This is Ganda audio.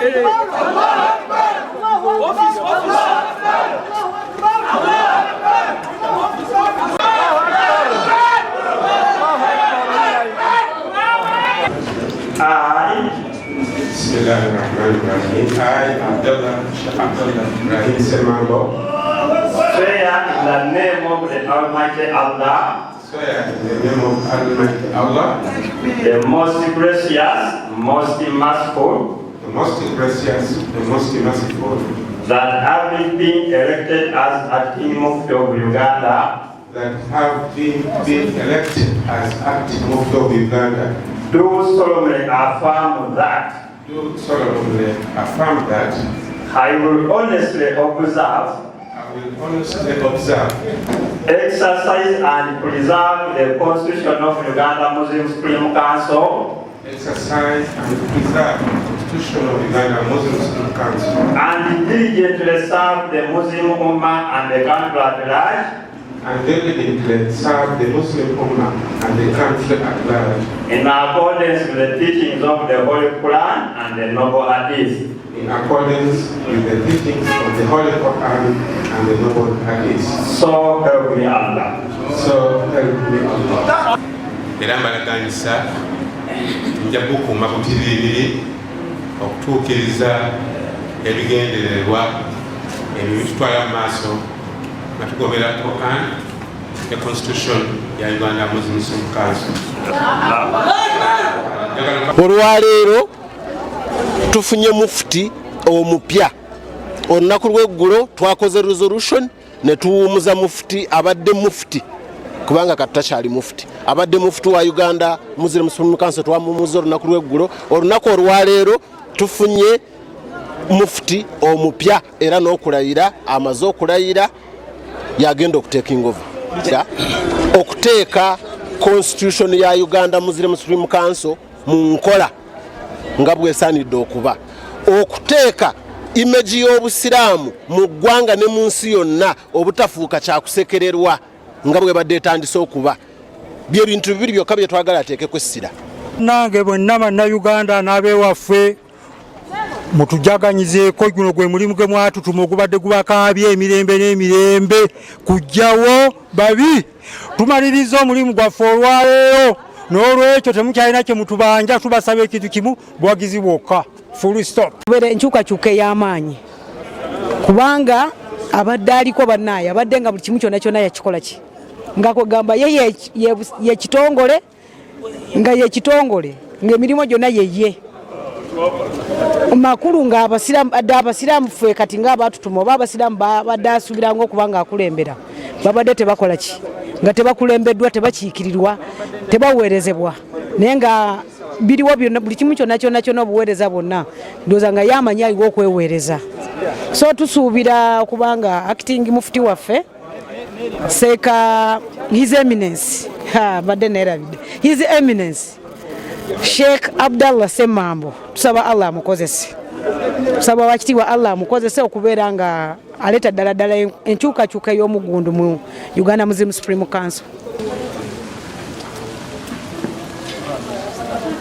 I, Abdullah Ibrahim Semambo, swear in the name of the Almighty Allah, swear in the name of Almighty Allah, the most gracious, most merciful, the most gracious, the most merciful, that having been elected as acting mufti of Uganda, that have been elected as acting mufti of Uganda, do solemnly affirm that do solemnly affirm that I will honestly observe, exercise and preserve the Constitution of Uganda Muslim Supreme Council, exercise and preserve the Constitution of Uganda Muslim Supreme Council, and diligently serve the Muslim Ummah and the country at large, and diligently serve the Muslim Ummah and the country at large, in accordance with the teachings of the Holy Quran and the Noble Hadith. In accordance with the teachings of the Holy Quran and the Noble Hadith. So help me Allah. So help me Allah. Era mbalaganisa nja kukuuma butiribiri okutuukiriza ebigendererwa ebyo bitutwala mu maaso nga tugobera Quran, the Constitution ya Uganda Muslim Council. Olwaleero tufunye mufti omupya. Olunaku lw'eggulo twakoze resolution ne tuwumuza mufti abadde mufti kubanga katakyali mufti abadde mufti wa Uganda Muslim Supreme Council twamumuza olunaku lw'eggulo. Olunaku olwaleero tufunye mufti omupya era n'okulayira amaze okulayira yagenda okuteking over okuteeka Constitution ya Uganda Muslim Supreme Council mu nkola nga bwesaanidde okuba, okuteeka image y'Obusiraamu mu ggwanga ne mu nsi yonna obutafuuka kyakusekererwa nga bwe badde etandise okuba. Bye bintu bibiri byokka bye twagala ateekeko essira. Nange bwenna bannayuganda n'abewaffe mutujaganyizeeko guno gwe mulimu gwe mwatutuma ogubadde gubakaabye emirembe n'emirembe kujjawo babi. Tumaliriza omulimu gwaffe olwaleero n'olwekyo temukyalina kye mutubanja, tubasaba ekintu kimu, buwagizi bwokka. Full stop. Tubeere enkyukakyuka ey'amaanyi kubanga abadde aliko bannaaye abadde nga buli kimu kyonna kyonna yakikola ki nga kwegamba ye kitongole nga ye kitongole ng'emirimu gyonna yeye makulu nga abasiraamu ffe kati ng'abaatutuma oba abasiraamu babadde asuubiranga okuba nga akulembera babadde tebakola ki nga tebakulembeddwa, tebakiikirirwa, tebaweerezebwa naye nga biriwo byonna buli kimu kyonna kyonna obuweereza bwonna ndowooza nga yamanyi aliwo okweweereza. So tusuubira kubanga acting mufti waffe Seeka His Eminence badde neerabidde His Eminence Sheikh Abdallah Semambo tusaba Allah amukozese, tusaba wakitiibwa Allah amukozese okubeera nga aleeta ddala enkyukakyuka y'omugundu mu Uganda Muslim Supreme Council.